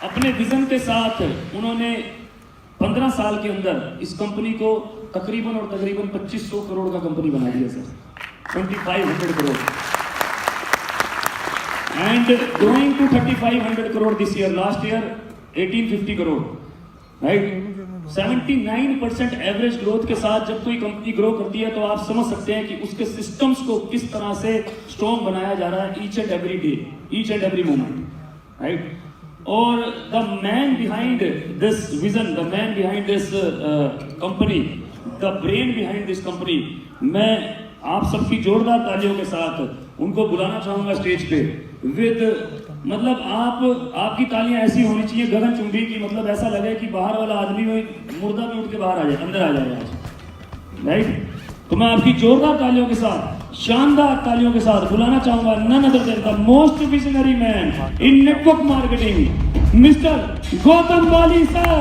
अपने विजन के साथ उन्होंने 15 साल के अंदर इस कंपनी को तकरीबन 2500 करोड़ का कंपनी बना दिया sir, 2500 crore, and growing to 3500 crore this year, last year 1850 crore, right. 79% average growth के साथ जब कोई कंपनी ग्रो करती है तो आप समझ सकते हैं कि उसके सिस्टम्स को किस तरह से स्ट्रॉन्ग बनाया जा रहा है each and every day, each and every moment, right. और the man behind this vision, the man behind this company, the brain behind this company, मैं आप सबकी जोरदार तालियों के साथ उनको बुलाना चाहूंगा स्टेज पे विद, मतलब आपकी तालियां ऐसी होनी चाहिए गगनचुंबी की, मतलब ऐसा लगे कि बाहर वाला आदमी मुर्दा में उठ के बाहर आ जाए, अंदर आ जाए आज, राइट। तो मैं आपकी जोरदार तालियों के साथ, शानदार तालियों के साथ बुलाना चाहूंगा none other than the most visionary man in network marketing, mister Gautam Bali sir.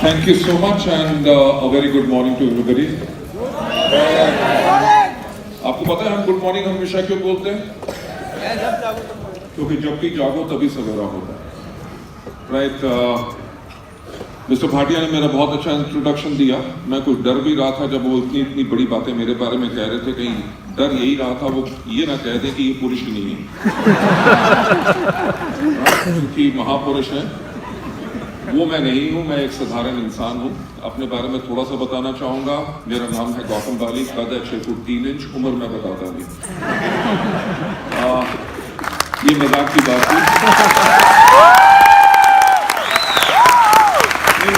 Thank you so much and a very good morning to everybody. आपको पता है हम गुड मॉर्निंग हमेशा क्यों बोलते हैं? क्योंकि जब भी जागो तभी सवेरा होता है, राइट। मिस्टर भाटिया ने मेरा बहुत अच्छा इंट्रोडक्शन दिया। मैं कुछ डर भी रहा था जब वो इतनी बड़ी बातें मेरे बारे में कह रहे थे, कहीं डर यही रहा था वो ये ना कह दे कि ये पुरुष ही नहीं है, क्योंकि महापुरुष है वो मैं नहीं हूँ, मैं एक साधारण इंसान हूँ। अपने बारे में थोड़ा सा बताना चाहूँगा। मेरा नाम है गौतम वाली, कद है 6 फुट 3 इंच, उम्र मैं बताता नहीं, ये मजाक की बात थी।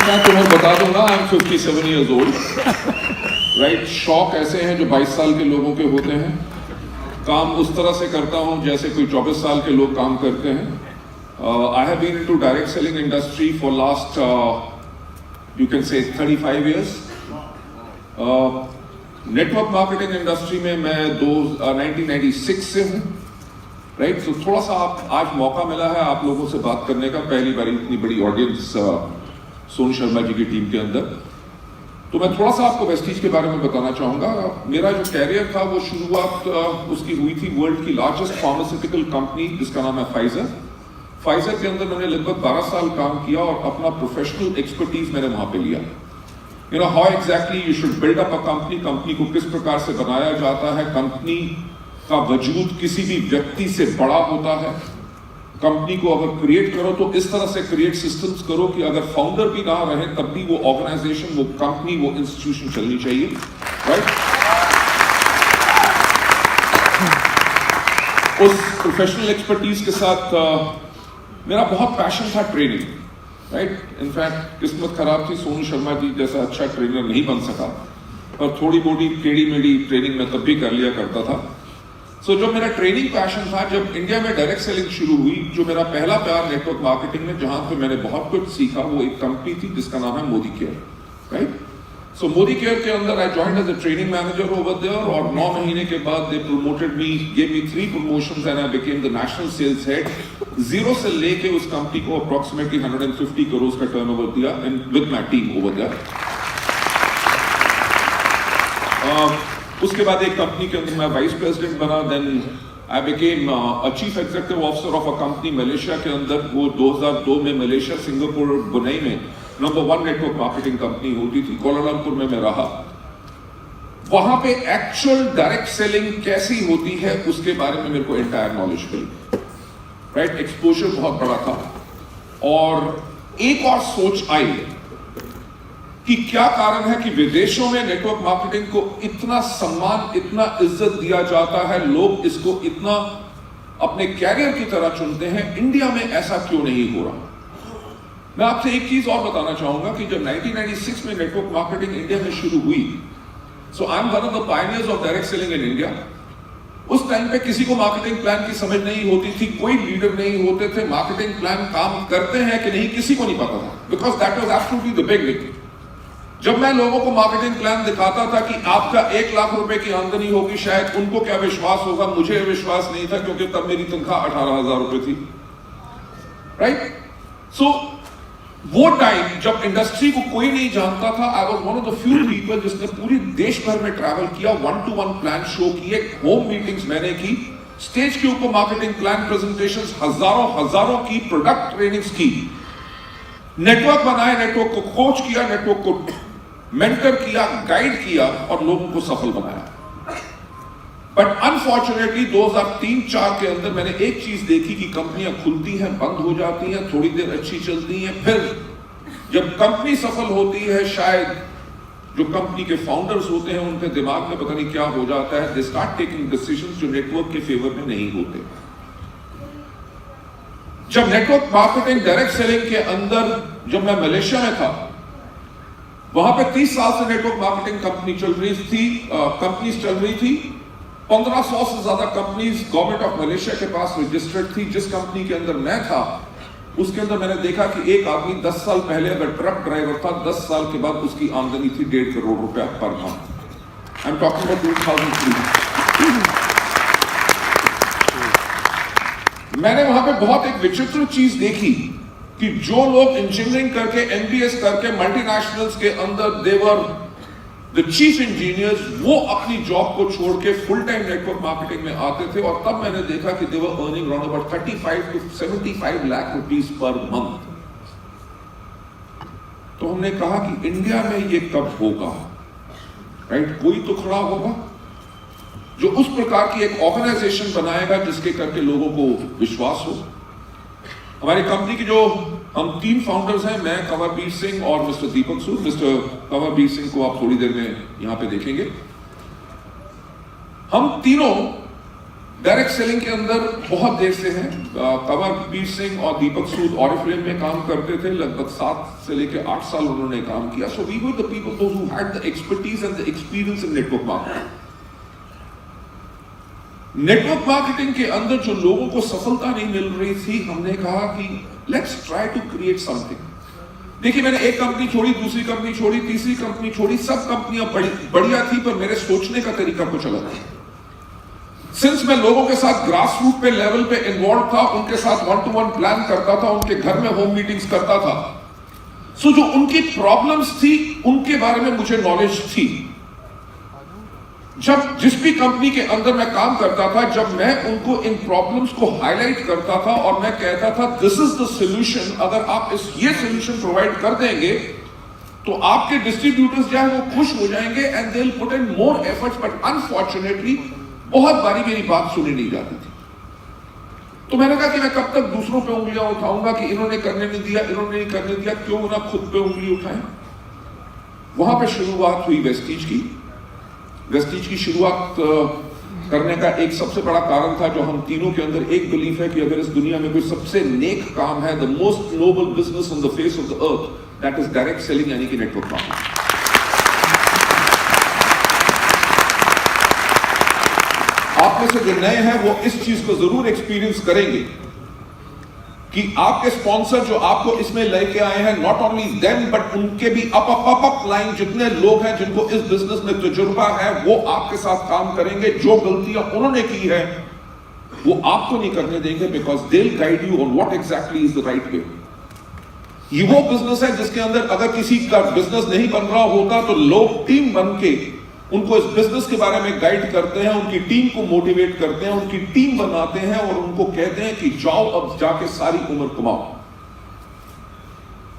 मैं तुम्हें बता दूंगा, I am 57 years old, right. शौक ऐसे हैं जो 22 साल के लोगों के होते हैं। काम उस तरह से करता हूँ जैसे कोई 24 साल के लोग काम करते हैं। I have been into direct selling industry for last you can say 35 years. Network marketing industry में मैं 1996 से हूँ, राइट। तो थोड़ा सा आज मौका मिला है आप लोगों से बात करने का, पहली बार इतनी बड़ी ऑडियंस सोनू शर्मा जी की टीम के अंदर। तो मैं थोड़ा सा आपको वेस्टीज के बारे में बताना चाहूँगा। मेरा जो कैरियर था वो शुरुआत उसकी हुई थी वर्ल्ड की लार्जेस्ट फार्मास्यूटिकल कंपनी जिसका नाम है फाइजर। फाइजर के अंदर मैंने लगभग 12 साल काम किया और अपना प्रोफेशनल एक्सपर्टीज मैंने वहां पे लिया। You know how exactly you should build up a company, company को किस प्रकार से बनाया जाता है, कंपनी का वजूद किसी भी व्यक्ति से बड़ा होता है। कंपनी को अगर क्रिएट करो तो इस तरह से क्रिएट सिस्टम्स करो कि अगर फाउंडर भी ना रहे तब भी वो ऑर्गेनाइजेशन, वो कंपनी, वो इंस्टीट्यूशन चलनी चाहिए, राइट। उस प्रोफेशनल एक्सपर्टीज के साथ मेरा बहुत पैशन था ट्रेनिंग, राइट। इनफैक्ट किस्मत खराब थी, सोनू शर्मा जी जैसा अच्छा ट्रेनर नहीं बन सका, पर थोड़ी मोटी टेढ़ी मेढ़ी ट्रेनिंग में तब भी कर लिया करता था। सो जो मेरा ट्रेनिंग पैशन था, जब इंडिया में डायरेक्ट सेलिंग शुरू हुई, जो मेरा पहला प्यार नेटवर्क मार्केटिंग में जहां पे मैंने बहुत कुछ सीखा, वो एक कंपनी थी जिसका नाम है Modi care, right. So Modi care के अंदर I joined as a training manager over there, और 9 महीने के बाद they promoted me, gave me 3 promotions and I became the national sales head. Zero से लेके उस कंपनी को अप्रोक्सीमेटली 150 करोड़ का टर्नओवर दिया and with my team over there. उसके बाद एक कंपनी के अंदर मैं वाइस प्रेसिडेंट बना, then I became a chief executive officer of a company Malaysia के अंदर। वो 2002 में मलेशिया, सिंगापुर, बुनेई में नंबर 1 नेटवर्क मार्केटिंग कंपनी होती थी। कोलालमपुर में मैं रहा, वहां पे एक्चुअल डायरेक्ट सेलिंग कैसी होती है उसके बारे में मेरे को एंटायर नॉलेज मिली, राइट। एक्सपोजर बहुत बड़ा था और एक और सोच आई कि क्या कारण है कि विदेशों में नेटवर्क मार्केटिंग को इतना सम्मान, इतना इज्जत दिया जाता है, लोग इसको इतना अपने कैरियर की तरह चुनते हैं, इंडिया में ऐसा क्यों नहीं हो रहा। मैं आपसे एक चीज और बताना चाहूंगा कि जब 1996 में नेटवर्क मार्केटिंग इंडिया में शुरू हुई, so I am one of the pioneers of direct selling in India. उस टाइम पे किसी को मार्केटिंग प्लान की समझ नहीं होती थी, कोई लीडर नहीं होते थे, मार्केटिंग प्लान काम करते हैं कि नहीं किसी को नहीं पता था, because that was absolutely the beginning. जब मैं लोगों को मार्केटिंग प्लान दिखाता था कि आपका 1 लाख रुपए की आमदनी होगी, शायद उनको क्या विश्वास होगा, मुझे विश्वास नहीं था, क्योंकि तब मेरी तनख्वाह 18,000 रुपए थी, राइट। सो वो टाइम जब इंडस्ट्री को कोई नहीं जानता था, I was one of the few people जिसने पूरी देश भर में ट्रैवल किया, 1-to-1 प्लान शो किए, होम मीटिंग्स मैंने की, स्टेज के ऊपर मार्केटिंग प्लान प्रेजेंटेशंस हजारों की, प्रोडक्ट ट्रेनिंग्स की, नेटवर्क बनाए, नेटवर्क को कोच किया, नेटवर्क को मेंटर किया, गाइड किया और लोगों को सफल बनाया। बट अनफॉर्चुनेटली 2003-4 के अंदर मैंने एक चीज देखी कि कंपनियां खुलती हैं, बंद हो जाती हैं, थोड़ी देर अच्छी चलती हैं, फिर जब कंपनी सफल होती है, शायद जो कंपनी के फाउंडर्स होते हैं उनके दिमाग में पता नहीं क्या हो जाता है, दे स्टार्ट टेकिंग डिसीजंस जो नेटवर्क के फेवर में नहीं होते। जब नेटवर्क मार्केटिंग, डायरेक्ट सेलिंग के अंदर जब मैं मलेशिया में था, वहां पे 30 साल से नेटवर्क मार्केटिंग कंपनीज चल रही थी। 1500 से ज्यादा कंपनीज गवर्नमेंट ऑफ मलेशिया के पास रजिस्टर्ड थी। जिस कंपनी के अंदर मैं था, उसके अंदर मैंने देखा कि एक आदमी 10 साल पहले अगर ट्रक ड्राइवर था, 10 साल के बाद उसकी आमदनी थी 1.5 करोड़ रुपया per month. I am talking about 2003। मैंने वहां पे बहुत एक विचित्र चीज देखी कि जो लोग इंजीनियरिंग करके, MBS करके मल्टीनेशनल्स के अंदर देवर द चीफ इंजीनियर्स, वो अपनी जॉब को छोड़ के फुल टाइम नेटवर्क मार्केटिंग में आते थे। और तब मैंने देखा कि they were earning around about 35 to 75 lakh rupees per month. तो हमने कहा कि इंडिया में ये कब होगा, राइट? कोई तो खड़ा होगा जो उस प्रकार की एक ऑर्गेनाइजेशन बनाएगा जिसके करके लोगों को विश्वास हो। हमारी कंपनी की जो हम 3 फाउंडर्स हैं, मैं, कंवरवीर सिंह और मिस्टर दीपक सूद। मिस्टर कंवरवीर सिंह को आप थोड़ी देर में यहां पे देखेंगे। हम तीनों डायरेक्ट सेलिंग के अंदर बहुत देर से हैं। कंवरवीर सिंह और दीपक सूद ऑरिफ्लेम में काम करते थे, लगभग 7 से लेकर 8 साल उन्होंने काम किया। So we were the people those who had the expertise and the experience in network marketing. Network marketing के अंदर जो लोगों को सफलता नहीं मिल रही थी, हमने कहा कि let's try to create something. देखिए, मैंने एक कंपनी छोड़ी, दूसरी कंपनी छोड़ी, तीसरी कंपनी छोड़ी, सब कंपनियां बढ़िया थी, पर मेरे सोचने का तरीका कुछ अलग था। सिंस मैं लोगों के साथ ग्रास रूट पे लेवल पे इन्वॉल्व था, उनके साथ 1-to-1 प्लान करता था, उनके घर में होम मीटिंग्स करता था, सो जो उनकी प्रॉब्लम्स थी उनके बारे में मुझे नॉलेज थी। जब जिस भी कंपनी के अंदर मैं काम करता था, जब मैं उनको इन प्रॉब्लम्स को हाईलाइट करता था और मैं कहता था दिस इज द सॉल्यूशन, अगर आप ये सॉल्यूशन प्रोवाइड कर देंगे तो आपके डिस्ट्रीब्यूटर्स जो है वो खुश हो जाएंगे and they will put in more efforts. But unfortunately बहुत बारी मेरी बात सुनी नहीं जाती थी। तो मैंने कहा कि मैं कब तक दूसरों पे उंगलियां उठाऊंगा कि इन्होंने करने नहीं दिया, इन्होंने नहीं करने दिया, क्यों ना खुद पे उंगली उठाएं। वहां पे शुरुआत हुई वेस्टीज की। वेस्टीज की शुरुआत करने का एक सबसे बड़ा कारण था, जो हम तीनों के अंदर एक बिलीफ है कि अगर इस दुनिया में कोई सबसे नेक काम है, the most noble business on the face of the earth, that is direct selling, यानी कि नेटवर्क मार्केटिंग। आप में से जो नए हैं वो इस चीज को जरूर एक्सपीरियंस करेंगे कि आपके स्पॉन्सर जो आपको इसमें लेके आए हैं, नॉट ओनली देम बट उनके भी अप लाइन जितने लोग हैं जिनको इस बिजनेस में तजुर्बा है, वो आपके साथ काम करेंगे। जो गलतियां उन्होंने की है वो आपको नहीं करने देंगे, because they will guide you on what exactly is the right way. ये वो बिजनेस है जिसके अंदर अगर किसी का बिजनेस नहीं बन रहा होता तो लोग टीम बन के उनको इस बिजनेस के बारे में गाइड करते हैं, उनकी टीम को मोटिवेट करते हैं, उनकी टीम बनाते हैं और उनको कहते हैं कि जाओ अब जाके सारी उम्र कमाओ।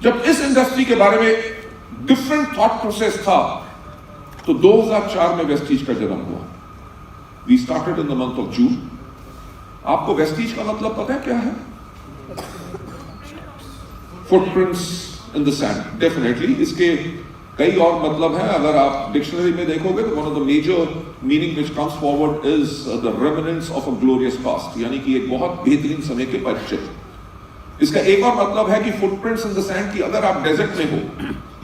जब इस इंडस्ट्री के बारे में डिफरेंट थॉट प्रोसेस था, तो 2004 में वेस्टीज का जन्म हुआ। We started in the month of June. आपको वेस्टीज का मतलब पता है क्या है? Footprints in the sand. Definitely इसके कई और मतलब है। अगर आप डिक्शनरी में देखोगे तो one of the major meaning which comes forward is the reminiscence of a glorious past, यानी कि एक बहुत बेहतरीन समय के परिचय। इसका एक और मतलब है कि फुटप्रिंट्स इन द सैंड की अगर आप डेजर्ट में हो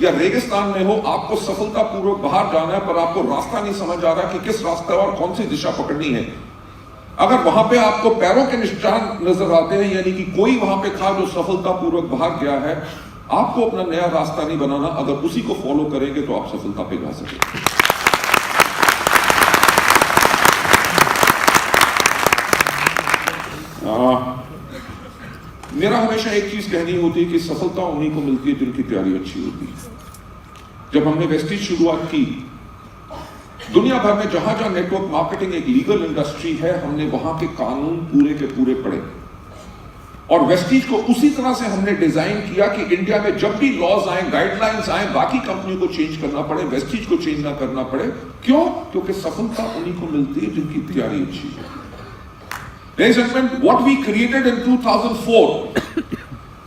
या रेगिस्तान में हो, आपको सफलतापूर्वक बाहर जाना है पर आपको रास्ता नहीं समझ आ रहा कि किस रास्ते और कौन सी दिशा पकड़नी है, अगर वहां पे आपको पैरों के निशान नजर आते हैं, यानी कि कोई वहां पे था जो सफलतापूर्वक भाग गया है, आपको अपना नया रास्ता नहीं बनाना, अगर उसी को फॉलो करेंगे तो आप सफलता पे जा सकेंगे। मेरा हमेशा एक चीज कहनी होती है कि सफलता उन्हीं को मिलती है जिनकी तैयारी अच्छी होती है। जब हमने वेस्टीज शुरुआत की, दुनिया भर में जहां जहां नेटवर्क मार्केटिंग एक लीगल इंडस्ट्री है, हमने वहां के कानून पूरे के पूरे पढ़े और वेस्टीज को उसी तरह से हमने डिजाइन किया कि इंडिया में जब भी लॉज आए, गाइडलाइंस आए, बाकी कंपनी को चेंज करना पड़े, वेस्टीज को चेंज ना करना पड़े। क्यों? क्योंकि सफलता उन्हीं को मिलती है जिनकी तैयारी अच्छी है। Ladies and gentlemen, what we created in 2004,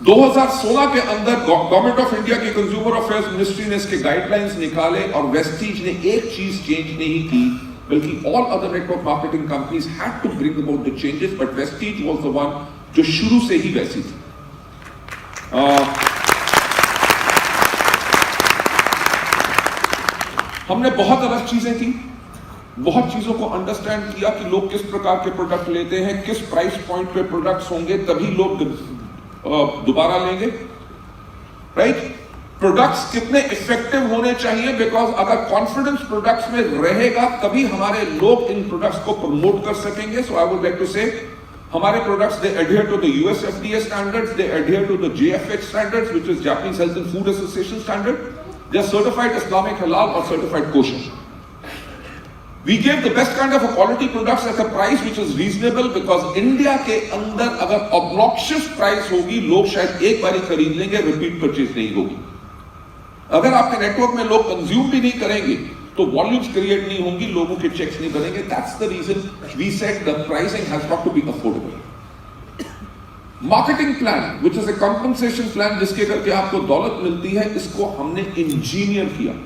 2016 के अंदर गवर्नमेंट ऑफ इंडिया की कंज्यूमर अफेयर्स मिनिस्ट्री ने इसके गाइडलाइंस निकाले और वेस्टीज ने एक चीज चेंज नहीं की, बल्कि all other network marketing companies had to bring about the changes, but Vestige was the one जो शुरू से ही वैसी थी। हमने बहुत अलग चीजें की, बहुत चीजों को अंडरस्टैंड किया कि लोग किस प्रकार के प्रोडक्ट लेते हैं, किस प्राइस पॉइंट पे प्रोडक्ट्स होंगे तभी लोग दोबारा लेंगे, राइट? प्रोडक्ट्स कितने इफेक्टिव होने चाहिए, बिकॉज अगर कॉन्फिडेंस प्रोडक्ट्स में रहेगा तभी हमारे लोग इन प्रोडक्ट्स को प्रमोट कर सकेंगे। So I would like to say हमारे products they adhere to the US FDA standards, they adhere to the JFH standards which is Japanese health and food association standard, they are certified Islamic halal और certified kosher. We gave the best kind of a quality products at a price which is reasonable, because India के अंदर अगर obnoxious price होगी, लोग शायद एक बारी खरीद लेंगे, repeat purchase नहीं होगी। अगर आपके नेटवर्क में लोग कंज्यूम भी नहीं करेंगे तो वॉल्यूम्स क्रिएट नहीं होंगी, लोगों के चेक्स नहीं बनेंगे। That's the reason we said the pricing has got to be affordable. Marketing plan, which is a compensation plan जिसके करके आपको दौलत मिलती है, इसको हमने इंजीनियर किया।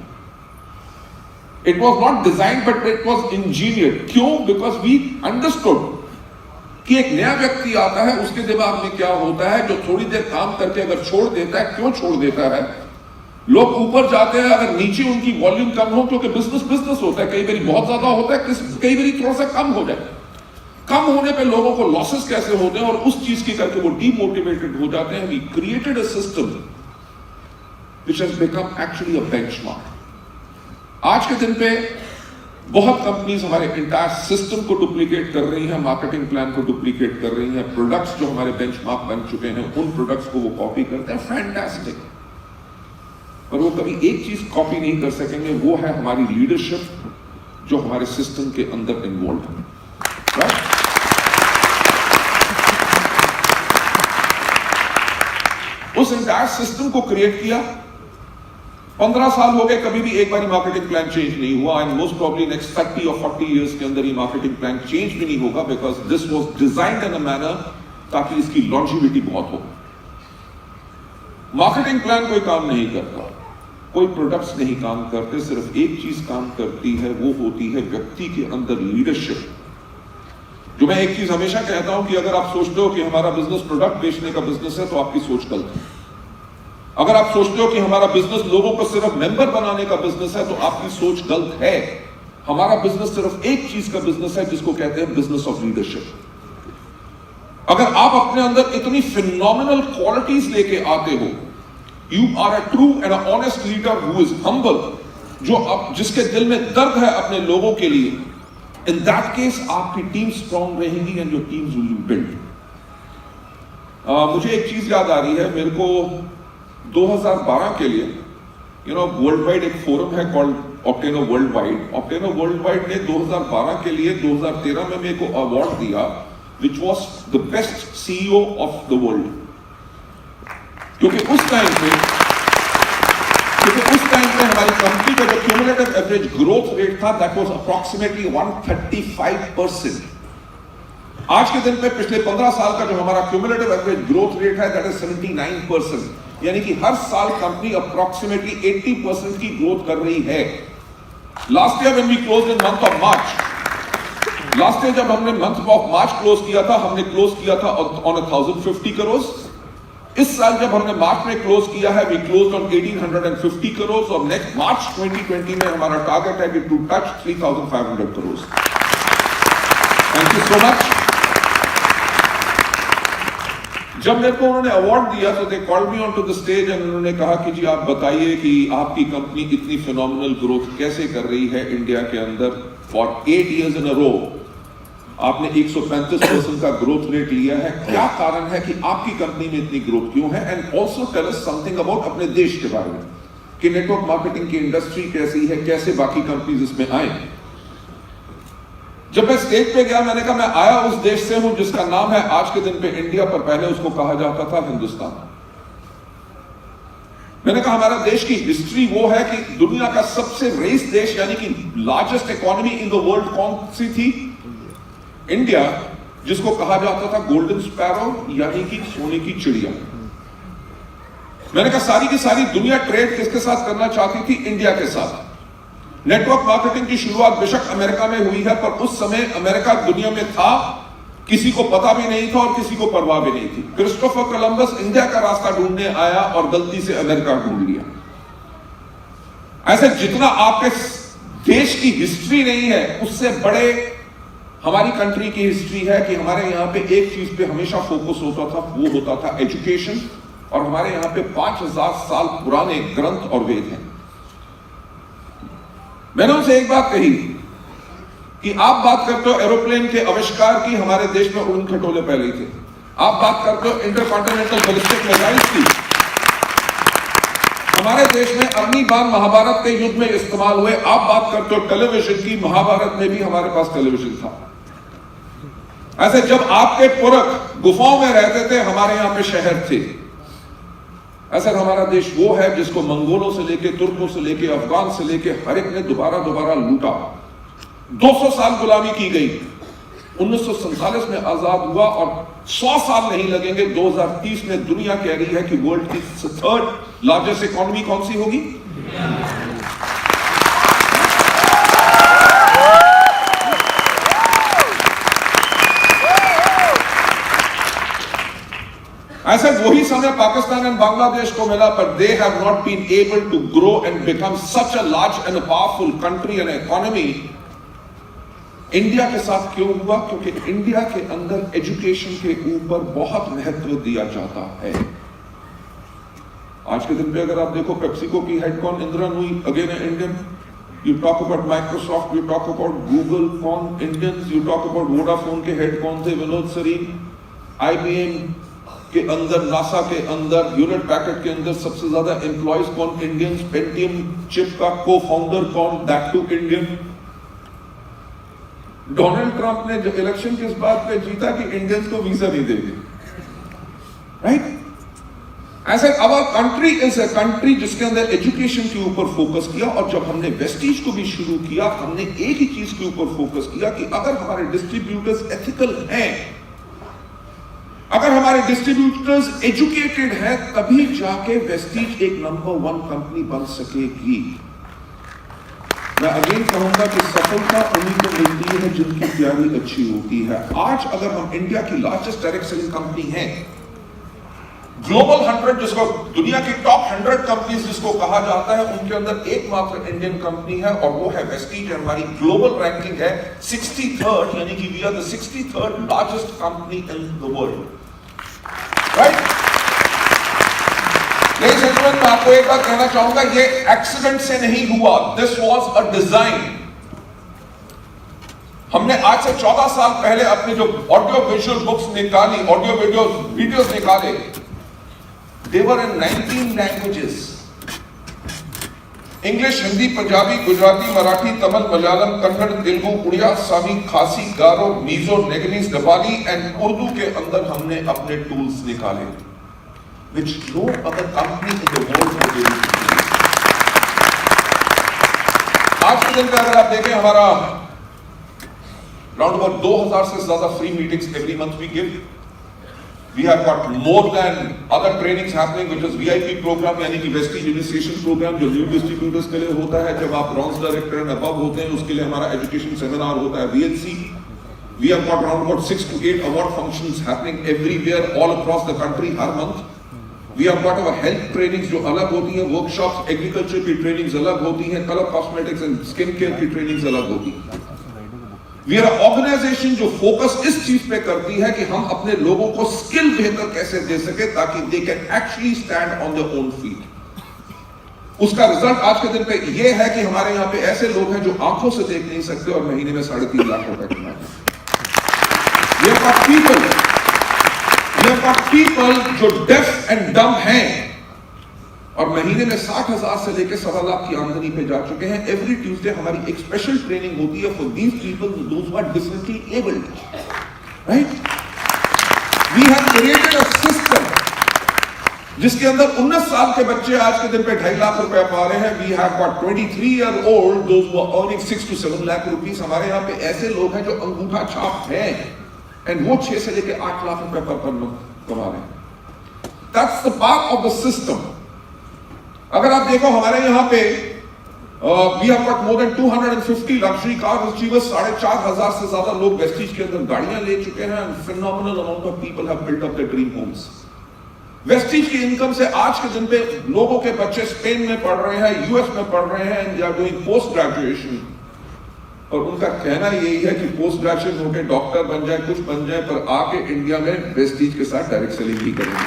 It was not designed, but it was engineered. क्यों? Because we understood कि एक नया व्यक्ति आता है, उसके दिमाग में क्या होता है, जो थोड़ी देर काम करके अगर छोड़ देता है, क्यों छोड़ देता है? लोग ऊपर जाते हैं अगर नीचे उनकी वॉल्यूम कम हो, क्योंकि बिजनेस बिजनेस होता है, कई बार बहुत ज्यादा होता है, कई बार थोड़ा सा कम हो जाए। कम होने पे लोगों को लॉसेस कैसे होते हैं और उस चीज के करके वो डीमोटिवेटेड हो जाते हैं। We created a system which has become actually a benchmark. आज के दिन पे बहुत कंपनीज हमारे इंटायर सिस्टम को डुप्लीकेट कर रही हैं, मार्केटिंग प्लान को डुप्लीकेट कर रही हैं, प्रोडक्ट्स जो हमारे बेंचमार्क बन चुके हैं उन प्रोडक्ट्स को वो कॉपी करते हैं, फैंटास्टिक, पर वो कभी एक चीज कॉपी नहीं कर सकेंगे, वो है हमारी लीडरशिप जो हमारे सिस्टम के अंदर इन्वॉल्व है, राइट? उस इंटायर सिस्टम को क्रिएट किया। 15 साल हो गए, कभी भी एक बार मार्केटिंग प्लान चेंज नहीं हुआ, एंड मोस्ट प्रॉब्ली नेक्स्ट 30 और 40 इयर्स के अंदर ये मार्केटिंग प्लान चेंज भी नहीं होगा, because this was designed in a manner ताकि इसकी लॉन्जिविटी बहुत हो। मार्केटिंग प्लान कोई काम नहीं करता, कोई प्रोडक्ट्स नहीं काम करते, सिर्फ एक चीज काम करती है, वो होती है व्यक्ति के अंदर लीडरशिप। जो मैं एक चीज हमेशा कहता हूं कि अगर आप सोचते हो कि हमारा बिजनेस प्रोडक्ट बेचने का बिजनेस है, तो आपकी सोच गलत है। अगर आप सोचते हो कि हमारा बिजनेस लोगों को सिर्फ मेंबर बनाने का बिजनेस है, तो आपकी सोच गलत है। हमारा बिजनेस सिर्फ एक चीज का बिजनेस है, जिसको कहते हैं बिजनेस ऑफ लीडरशिप। अगर आप अपने अंदर इतनी फिनोमिनल क्वालिटीज लेके आते हो, you are a true and honest leader who is humble, जिसके दिल में दर्द है अपने लोगों के लिए, इन दैट केस आपकी टीम स्ट्रॉन्ग रहेगी and your teams will be build. मुझे एक चीज याद आ रही है, मेरे को 2012 के लिए वर्ल्ड वाइड एक फोरम है called Opteno world wide. Opteno world wide ने 2012 के लिए 2013 में मेरे को अवार्ड दिया, which was the best CEO of the world. क्योंकि उस टाइम पे हमारी कंपनी का जो क्यूमुलेटिव एवरेज ग्रोथ रेट था, दैट वाज अप्रॉक्सीमेटली 135%। आज के दिन पे पिछले 15 साल का जो हमारा क्यूमुलेटिव एवरेज ग्रोथ रेट है, दैट इज 79%। यानी कि हर साल कंपनी अप्रॉक्सीमेटली 80% की ग्रोथ कर रही है। Last year when we close in month of March, last year जब हमने मंथ ऑफ मार्च क्लोज किया था, हमने क्लोज किया था ऑन 1050 करोड़। इस साल जब हमने मार्च में क्लोज किया है, वी क्लोज्ड ऑन 1850 करोड़, और नेक्स्ट मार्च 2020 में हमारा टारगेट है कि to touch 3500 crore. Thank you so much. जब मेरे को उन्होंने अवार्ड दिया तो they called me on to the stage and उन्होंने कहा कि जी आप बताइए कि आपकी कंपनी इतनी फिनोमिनल ग्रोथ कैसे कर रही है इंडिया के अंदर फॉर 8 years इन अ रो। आपने 135% का ग्रोथ रेट लिया है, क्या कारण है कि आपकी कंपनी में इतनी ग्रोथ क्यों है? And also tell us something about अपने देश के बारे में कि नेटवर्क मार्केटिंग की इंडस्ट्री कैसी है, कैसे बाकी कंपनीज इसमें आए। जब मैं स्टेज पे गया मैंने कहा मैं आया उस देश से हूं जिसका नाम है आज के दिन पे इंडिया, पर पहले उसको कहा जाता था हिंदुस्तान। मैंने कहा हमारा देश की हिस्ट्री वो है कि दुनिया का सबसे रेस देश यानी कि largest economy in the world कौन सी थी? इंडिया, जिसको कहा जाता था गोल्डन स्पैरो यानी कि सोने की चिड़िया। मैंने कहा सारी की सारी दुनिया ट्रेड किसके साथ करना चाहती थी? इंडिया के साथ। नेटवर्क मार्केटिंग की शुरुआत बेशक अमेरिका में हुई है, पर उस समय अमेरिका दुनिया में था, किसी को पता भी नहीं था और किसी को परवाह भी नहीं थी। क्रिस्टोफर कोलंबस इंडिया का रास्ता ढूंढने आया और गलती से अमेरिका ढूंढ लिया। ऐसे जितना आपके देश की हिस्ट्री नहीं है उससे बड़े हमारी कंट्री की हिस्ट्री है कि हमारे यहां पे एक चीज पे हमेशा फोकस होता था, वो होता था एजुकेशन। और हमारे यहां पे 5000 साल पुराने ग्रंथ और वेद हैं। मैंने उनसे एक बात कही कि आप बात करते हो एरोप्लेन के आविष्कार की, हमारे देश में उड़न खटोले पहले ही थे। आप बात करते हो इंटरकॉन्टिनेंटल बैलिस्टिक मिसाइल्स की, हमारे देश में अग्नि बाण महाभारत के युद्ध में इस्तेमाल हुए। आप बात करते हो टेलीविजन की, महाभारत में भी हमारे पास टेलीविजन था। ऐसे जब आपके पुरख गुफाओं में रहते थे, हमारे यहां पे शहर थे। ऐसा हमारा देश वो है जिसको मंगोलों से लेके, तुर्कों से लेके, अफगान से लेके हर एक ने दोबारा लूटा। 200 साल गुलामी की गई, 1947 में आजाद हुआ और 100 साल नहीं लगेंगे 2030 में दुनिया कह रही है कि वर्ल्ड की 3rd लार्जेस्ट इकोनॉमी कौन सी होगी? ऐसा वही समय पाकिस्तान एंड बांग्लादेश को मिला, पर they have not been able to grow and become such a large and powerful country and economy. India के साथ क्यों हुआ? क्योंकि इंडिया के अंदर एजुकेशन के ऊपर बहुत महत्व दिया जाता है। आज के दिन पे अगर आप देखो पेप्सिको की हेड कौन? Indira Nooyi, again Indian. You talk about Microsoft, you talk about Google, कौन? Indians. You talk about Vodafone के हेड कौन थे? विनोद सरीन। IBM के अंदर, नासा के अंदर, ह्यूलेट पैकर्ड के अंदर सबसे ज्यादा एम्प्लॉयज कौन? इंडियंस। पेंटियम चिप का को-फाउंडर कौन? That too Indian. Donald Trump ने जो इलेक्शन किस बात पे जीता कि इंडियंस को वीजा नहीं देंगे, राइट? ऐसे our country is a country जिसके अंदर एजुकेशन के ऊपर फोकस किया। और जब हमने वेस्टीज को भी शुरू किया, हमने एक ही चीज के ऊपर फोकस किया कि अगर हमारे डिस्ट्रीब्यूटर्स एथिकल हैं, अगर हमारे डिस्ट्रीब्यूटर्स एजुकेटेड हैं, तभी जाके वेस्टीज एक नंबर 1 कंपनी बन सकेगी। मैं अगेन कहूंगा कि सफलता उन्हीं को मिलती है जिनकी तैयारी अच्छी होती है। आज अगर हम इंडिया की लार्जेस्ट डायरेक्ट सेलिंग कंपनी है, ग्लोबल 100 जिसको दुनिया की टॉप 100 कंपनीज जिसको कहा जाता है, उनके अंदर एकमात्र इंडियन कंपनी है और वो है वेस्टीज। हमारी ग्लोबल रैंकिंग है 63rd, यानी कि we are the 63rd largest company in the world, right? Ladies and gentleman, मैं आपको एक बात कहना चाहूंगा, ये एक्सीडेंट से नहीं हुआ, दिस वाज अ डिजाइन। हमने आज से 14 साल पहले अपनी जो ऑडियो विजुअल बुक्स निकाली, ऑडियो वीडियोस निकाले, they were in 19 languages, English, Hindi, Punjabi, Gujarati, Marathi, Tamil, Malayalam, Kannada, Telugu, Oriya, सामी, खासी, गारो, मीजो, नेगनीज, नेपाली एंड उर्दू के अंदर हमने अपने टूल्स निकाले, which no other company in the world has been able to do. आज के दिन पे अगर आप देखें, हमारा राउंड अबाउट 2000 से ज्यादा free meetings every month we give. We have got more than other trainings happening, which is VIP program, यानी कि वेस्टीज इनिशिएशन प्रोग्राम जो न्यू डिस्ट्रीब्यूटर्स के लिए होता है। जब आप ब्रॉन्ज डायरेक्टर एंड अबव होते हैं, उसके लिए हमारा एजुकेशन सेमिनार होता है, VNC। We have got around about 6 to 8 award functions happening everywhere, all across the country her month। We have got our health trainings जो अलग होती हैं, वर्कशॉप्स, एग्रीकल्चर की ट्रेनिंग्स अलग होती हैं, colour cosmetics and skin care की trainings अलग होती हैं। वी आर ऑर्गेनाइजेशन जो फोकस इस चीज पे करती है कि हम अपने लोगों को स्किल बेहतर कैसे दे सके ताकि they can actually stand on their own feet. उसका रिजल्ट आज के दिन पे ये है कि हमारे यहां पे ऐसे लोग हैं जो आंखों से देख नहीं सकते और महीने में 3.5 लाख रुपए कमाते हैं। ये पीपल जो डेफ एंड डम हैं और महीने में 60,000 से लेकर 1.25 लाख की आमदनी पे जा चुके हैं। एवरी ट्यूसडे हमारी एक स्पेशल ट्रेनिंग होती है for these people those who are differently abled, right. We have created a system जिसके अंदर 19 साल के बच्चे आज के दिन पे 2.5 लाख रुपए पा रहे हैं। We have got 23-year-old those who are earning 6 to 7 lakh rupees. हमारे यहाँ पे ऐसे लोग हैं जो अंगूठा छाप हैं एंड वो 6 से लेकर 8 लाख रुपए पर मंथ कमा रहे हैं। That's the part of the system. अगर आप देखो हमारे यहाँ पे we have got more than 250 luxury car achievers. 4,500 से ज्यादा लोग वेस्टीज के अंदर गाड़ियां ले चुके हैं and phenomenal amount of people have built up their dream homes. Vestige की इनकम से आज के दिन पे लोगों के बच्चे स्पेन में पढ़ रहे हैं, यूएस में पढ़ रहे हैं and they are doing post graduation. और उनका कहना यही है कि पोस्ट ग्रेजुएशन होकर डॉक्टर बन जाए, कुछ बन जाए, पर आके इंडिया में वेस्टीज के साथ डायरेक्ट सेलिंग ही करेंगे।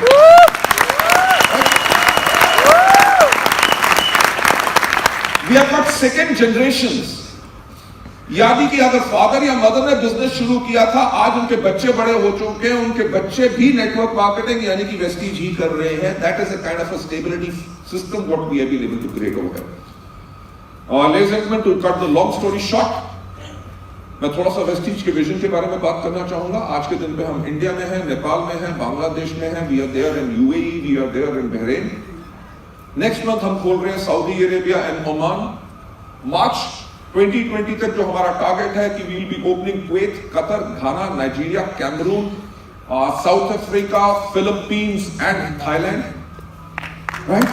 We have got second generations। यानी कि अगर फादर या मदर ने बिजनेस शुरू किया था, आज उनके बच्चे बड़े हो चुके हैं, उनके बच्चे भी नेटवर्क मार्केटिंग यानी कि वेस्टीज ही कर रहे हैं। That is a kind of a stability system what we have been able to create over here. Ladies and gentleman, to cut the long story short, मैं थोड़ा सा वेस्टीज के विजन के बारे में बात करना चाहूंगा। आज के दिन पे हम इंडिया में हैं, नेपाल में हैं, बांग्लादेश में हैं, we are there in UAE, we are there in Bahrain. Next month हम खोल रहे हैं Saudi Arabia and Oman. March 2020 तक जो हमारा टारगेट है कि we will be opening Kuwait, Qatar, Ghana, Nigeria, Cameroon, South Africa, Philippines and Thailand, right.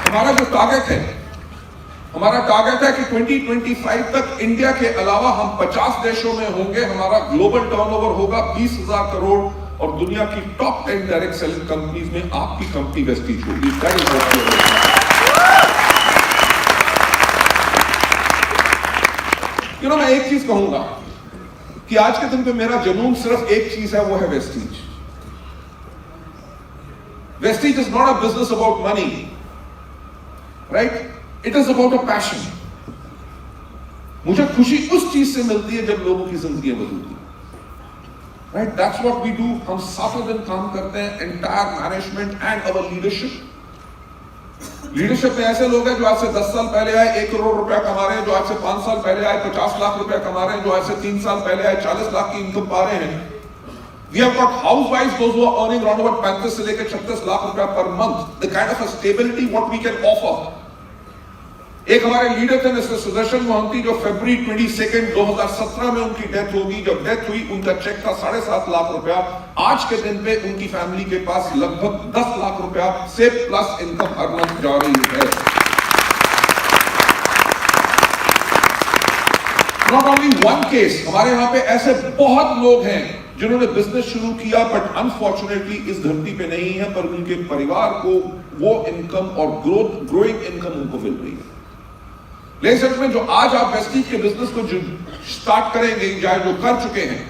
हमारा जो टारगेट है कि 2025 तक इंडिया के अलावा हम 50 देशों में होंगे। हमारा ग्लोबल टर्नओवर होगा 20,000 करोड़ और दुनिया की टॉप 10 डायरेक्ट सेलिंग कंपनीज में आपकी कंपनी वेस्टीज होगी। मैं एक चीज कहूंगा कि आज के दिन पे मेरा जुनून सिर्फ एक चीज है, वो है Vestige. Vestige is not a business about money, right, it is about a passion. मुझे खुशी उस चीज से मिलती है जब लोगों की जिंदगी बदलती है, right. That's what we do. हम सातों दिन काम करते हैं, entire management and our leadership. Leadership में ऐसे लोग हैं जो आज से 10 साल पहले आए 1 करोड़ रुपया कमा रहे हैं, जो आज से 5 साल पहले आए 50 लाख रुपया कमा रहे हैं, जो आज से 3 साल पहले आए 40 लाख की इनकम पा रहे हैं। We have got housewives, those who are earning around about 35 से लेकर 36 लाख रुपया per month. The kind of a stability what we can offer। एक हमारे लीडर थे मिस्टर सुदर्शन मोहंती, जो फरवरी 22, 2017 में उनकी डेथ होगी। जब डेथ हुई उनका चेक था 7.5 लाख रुपया। आज के दिन पे उनकी फैमिली के पास लगभग 10 लाख रुपया से प्लस इनकम हर मंथ जा रही है। नॉट ओनली वन केस, हमारे यहाँ पे ऐसे बहुत लोग हैं जिन्होंने बिजनेस शुरू किया बट अनफॉर्चुनेटली इस धरती पे नहीं है, पर उनके परिवार को वो इनकम और ग्रोइंग इनकम उनको मिल रही है। लेडीज एंड जेंटलमैन, जो आज आप वेस्टीज के बिजनेस को जो स्टार्ट करेंगे या जो कर चुके हैं,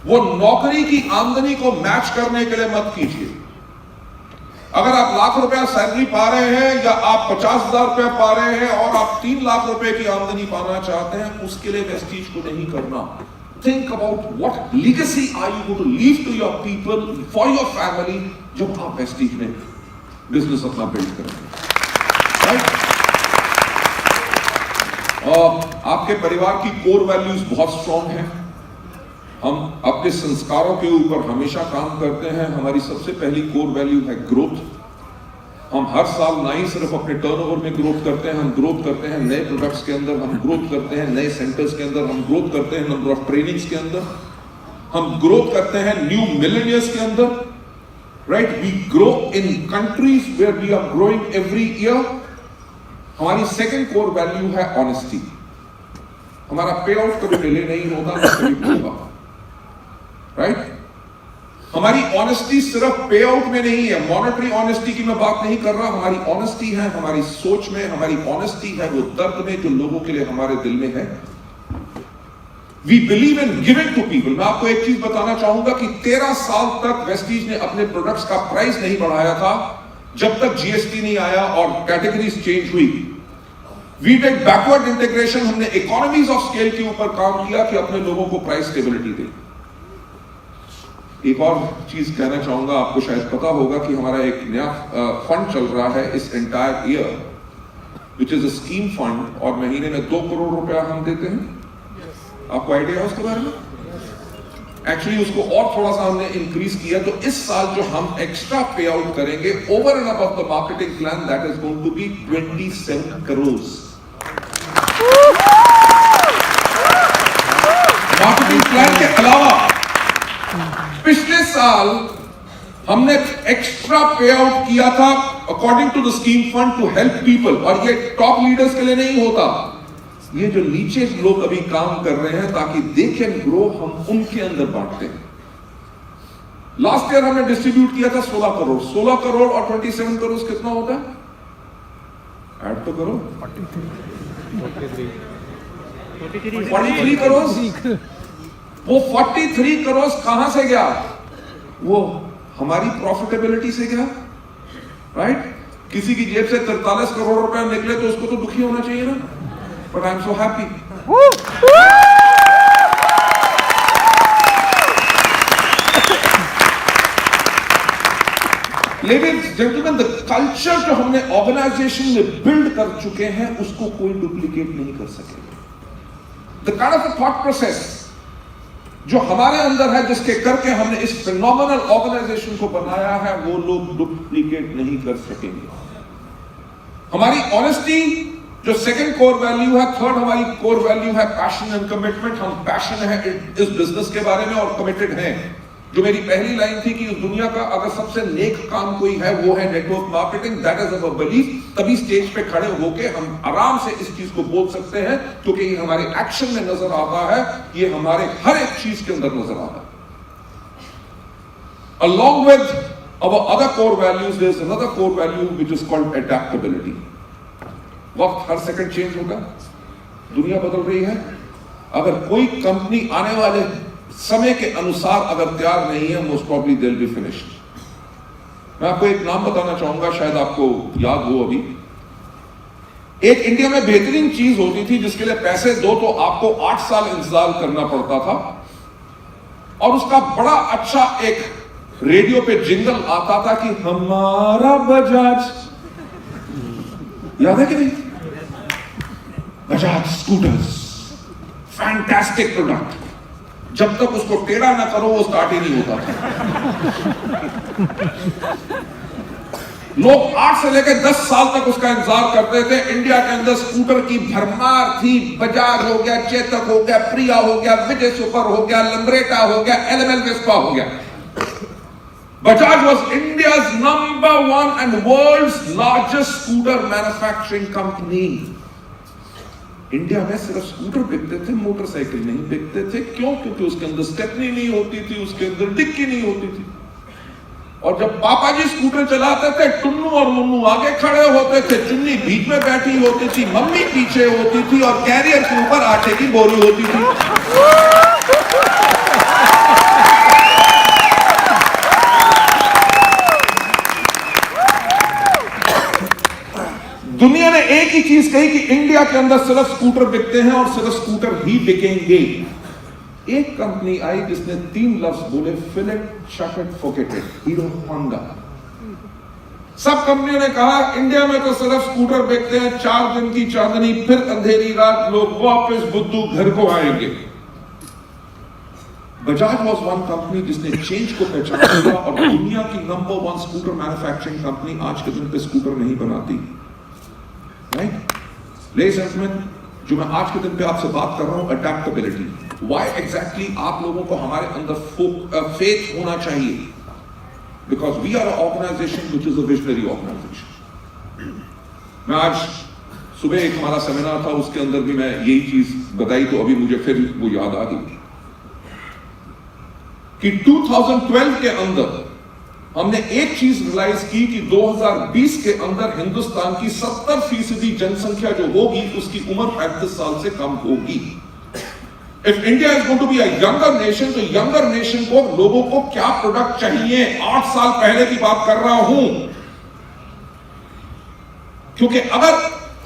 वो नौकरी की आमदनी को मैच करने के लिए मत कीजिए। अगर आप लाख रुपया सैलरी पा रहे हैं या आप 50,000 रुपया पा रहे हैं और आप 3 लाख रुपए की आमदनी पाना चाहते हैं, उसके लिए वेस्टीज को नहीं करना। Think about what legacy are you going to leave to your people, for your family, जब आप वेस्टीज में बिजनेस अपना बिल्ड करेंगे, राइट। आपके परिवार की कोर वैल्यूज बहुत स्ट्रॉन्ग हैं। हम अपने संस्कारों के ऊपर हमेशा काम करते हैं। हमारी सबसे पहली कोर वैल्यू है ग्रोथ। हम हर साल ना ही सिर्फ अपने टर्नओवर में ग्रोथ करते हैं, हम ग्रोथ करते हैं नए प्रोडक्ट्स के अंदर, हम ग्रोथ करते हैं नए सेंटर्स के अंदर, हम ग्रोथ करते हैं नंबर ऑफ ट्रेनिंग्स के अंदर, हम ग्रोथ करते हैं न्यू मिलेनियर्स के अंदर, right. We grow in countries where we are growing every year. हमारी सेकेंड कोर वैल्यू है ऑनेस्टी। हमारा पे आउट कभी डिले नहीं होगा, ना कभी होगा, राइट। हमारी ऑनेस्टी सिर्फ पे आउट में नहीं है, मॉनेटरी ऑनेस्टी की मैं बात नहीं कर रहा, हमारी ऑनेस्टी है हमारी सोच में, हमारी ऑनेस्टी है वो दर्द में जो लोगों के लिए हमारे दिल में है। We believe in giving to people. मैं आपको एक चीज बताना चाहूंगा कि 13 साल तक वेस्टीज ने अपने प्रोडक्ट्स का प्राइस नहीं बढ़ाया था जब तक जीएसटी नहीं आया और कैटेगरीज चेंज हुई। वी डिड बैकवर्ड इंटीग्रेशन, हमने इकोनॉमीज ऑफ स्केल के ऊपर काम किया कि अपने लोगों को प्राइस स्टेबिलिटी दे। एक और चीज कहना चाहूंगा, आपको शायद पता होगा कि हमारा एक नया फंड चल रहा है इस entire year, which is a scheme fund, और महीने में 2 करोड़ रुपया हम देते हैं। आपको आइडिया है उसके बारे में? एक्चुअली उसको और थोड़ा सा हमने इंक्रीज किया, तो इस साल जो हम एक्स्ट्रा पे आउट करेंगे over and above the marketing plan, that is going to be 27 crore. Marketing plan के अलावा पिछले साल हमने एक्स्ट्रा पे आउट किया था according to the scheme fund to help people, और ये टॉप लीडर्स के लिए नहीं होता, ये जो नीचे लोग अभी काम कर रहे हैं ताकि दे कैन ग्रो, हम उनके अंदर बांटते हैं। लास्ट ईयर हमने डिस्ट्रीब्यूट किया था 16 करोड़। 16 करोड़ और 27 करोड़ कितना होता है? ऐड तो करो। 43 करोड़। वो 43 करोड़ कहां से गया? वो हमारी प्रॉफिटेबिलिटी से गया, राइट? किसी की जेब से 43 करोड़ रुपए निकले तो उसको तो दुखी होना चाहिए ना, but I am so happy. Ladies gentleman, the culture जो हमने ऑर्गेनाइजेशन में बिल्ड कर चुके हैं उसको कोई डुप्लीकेट नहीं कर सकेगा। The kind of thought process जो हमारे अंदर है, जिसके करके हमने इस फिनोमिनल ऑर्गेनाइजेशन को बनाया है, वो लोग डुप्लीकेट नहीं कर सकेंगे। हमारी ऑनेस्टी जो सेकंड कोर वैल्यू है, थर्ड हमारी कोर वैल्यू है पैशन एंड कमिटमेंट। हम पैशन है इस बिजनेस के बारे में और कमिटेड हैं। जो मेरी पहली लाइन थी कि इस दुनिया का अगर सबसे नेक काम कोई है वो है network marketing, that is our belief. तभी स्टेज पे खड़े होके हम आराम से इस चीज को बोल सकते हैं, क्योंकि ये हमारे एक्शन में नजर आता है, ये हमारे हर एक चीज के अंदर नजर आता है। Along with our other core values, there is another core value which is called adaptability. वक्त हर सेकंड चेंज होगा, दुनिया बदल रही है। अगर कोई कंपनी आने वाले समय के अनुसार अगर तैयार नहीं है, most probably they will be finished. मैं आपको एक नाम बताना चाहूंगा, शायद आपको याद हो। अभी एक इंडिया में बेहतरीन चीज होती थी जिसके लिए पैसे दो तो आपको 8 साल इंतजार करना पड़ता था, और उसका बड़ा अच्छा एक रेडियो पे जिंगल आता था कि हमारा बजाज, याद है कि नहीं? Bajaj scooters, fantastic product. जब तक उसको टेढ़ा ना करो वो स्टार्ट ही नहीं होता था। लोग 8 से लेकर 10 साल तक उसका इंतजार करते थे। इंडिया के अंदर स्कूटर की भरमार थी। बजाज हो गया, चेतक हो गया, प्रिया हो गया, विजय सुपर हो गया, लंब्रेटा हो गया, एलएमएल वेस्पा हो गया। Bajaj was India's #1 and world's largest scooter manufacturing company. India में सिर्फ स्कूटर बिकते थे, मोटरसाइकिल नहीं बिकते थे। क्यों? क्योंकि उसके अंदर स्टेपनी नहीं होती थी, उसके अंदर डिक्की नहीं होती थी। और जब पापा जी स्कूटर चलाते थे, टुन्नू और मुन्नू आगे खड़े होते थे, चुन्नी बीच में बैठी होती थी, मम्मी पीछे होती थी, और कैरियर के ऊपर आटे की बोरी होती थी। दुनिया ने एक ही चीज कही कि इंडिया के अंदर सिर्फ स्कूटर बिकते हैं और सिर्फ स्कूटर ही बिकेंगे। एक कंपनी आई जिसने 3 लफ्ज बोले, fill it, shut it, forget it, Hero Honda. सब कंपनियों ने कहा इंडिया में तो सिर्फ स्कूटर बिकते हैं, 4 दिन की चांदनी, फिर अंधेरी रात, लोग वापस बुद्धू घर को आएंगे। बजाज वॉज वन कंपनी जिसने चेंज को पहचाना लिया, और दुनिया की #1 स्कूटर मैन्युफैक्चरिंग कंपनी आज के दिन पे स्कूटर नहीं बनाती। राइट? लेडीज एंड जेंटलमैन, जो मैं आज के दिन पे आपसे बात कर रहा हूं, अडैप्टेबिलिटी। व्हाई एग्जैक्टली आप लोगों को हमारे अंदर फेथ होना चाहिए? Because we are a organization which is a visionary organization. मैं आज सुबह एक हमारा सेमिनार था, उसके अंदर भी मैं यही चीज बताई, तो अभी मुझे फिर वो याद आ गई कि 2012 के अंदर हमने एक चीज रियलाइज की कि 2020 के अंदर हिंदुस्तान की 70% जनसंख्या जो होगी उसकी उम्र 35 साल से कम होगी। If India is going to be a younger nation, तो यंगर नेशन को लोगों को क्या प्रोडक्ट चाहिए, 8 साल पहले की बात कर रहा हूं। क्योंकि अगर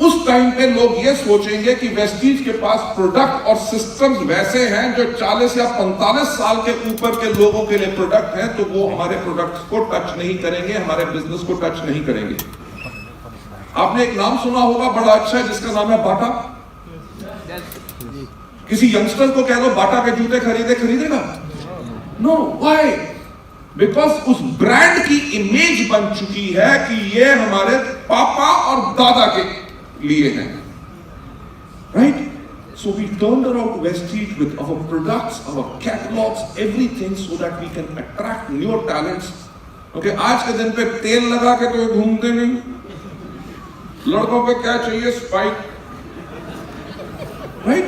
उस टाइम पे लोग ये सोचेंगे कि वेस्टीज के पास प्रोडक्ट और सिस्टम्स वैसे हैं जो 40 या 45 साल के ऊपर के लोगों के लिए प्रोडक्ट हैं, तो वो हमारे प्रोडक्ट्स को टच नहीं करेंगे, हमारे बिजनेस को टच नहीं करेंगे। आपने एक नाम सुना होगा बड़ा अच्छा है, जिसका नाम है बाटा। किसी यंगस्टर को कह दो बाटा के जूते खरीदेगा? No, why? बिकॉज उस ब्रांड की इमेज बन चुकी है कि ये हमारे पापा और दादा के लिए हैं, right? So we turned around Vestige with our products, our catalogs, everything, so that we can attract newer talents. Okay, आज के दिन पे तेल लगा के तो घूमते नहीं, लड़कों पे क्या चाहिए? Spike, right?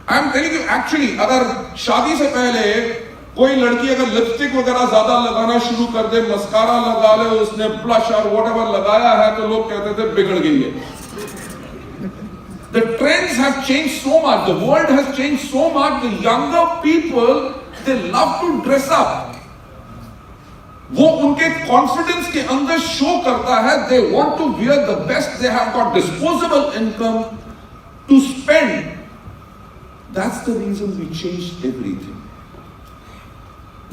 I am telling you, actually, अगर शादी से पहले कोई लड़की अगर लिपस्टिक वगैरह ज्यादा लगाना शुरू कर दे, मस्कारा लगा ले, उसने ब्लश और व्हाटएवर लगाया है, तो लोग कहते थे बिगड़ गई है। The trends have changed so much. The world has changed so much. The younger people, they love to dress up. वो उनके कॉन्फिडेंस के अंदर शो करता है। They want to wear the best. They have got disposable income to spend. That's the reason we changed everything.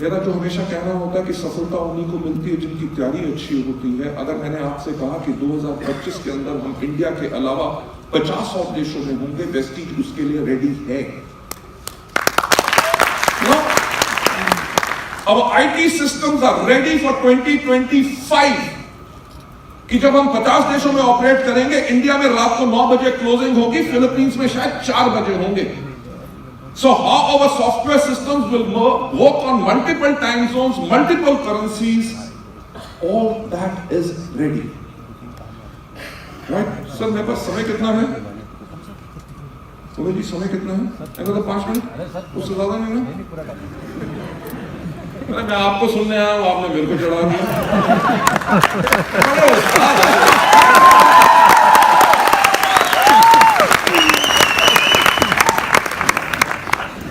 मेरा जो हमेशा कहना होता है कि सफलता उन्हीं को मिलती है जिनकी तैयारी अच्छी होती है। अगर मैंने आपसे कहा कि 2025 के अंदर हम इंडिया के अलावा 50 और देशों में होंगे, वेस्टीज उसके लिए रेडी है। Our IT systems are ready for 2025 कि जब हम 50 देशों में ऑपरेट करेंगे, इंडिया में रात को 9 बजे क्लोजिंग होगी, फिलीपींस में शायद 4 बजे होंगे। So how our software systems will work on multiple time zones, multiple currencies, all that is ready. Right? Sir, मेरे पास समय कितना है? जी समय कितना है? तो 5 मिनट, उससे ज्यादा नहीं ना? अरे मैं आपको सुनने आया हूँ, आपने मेरे को चढ़ा दिया।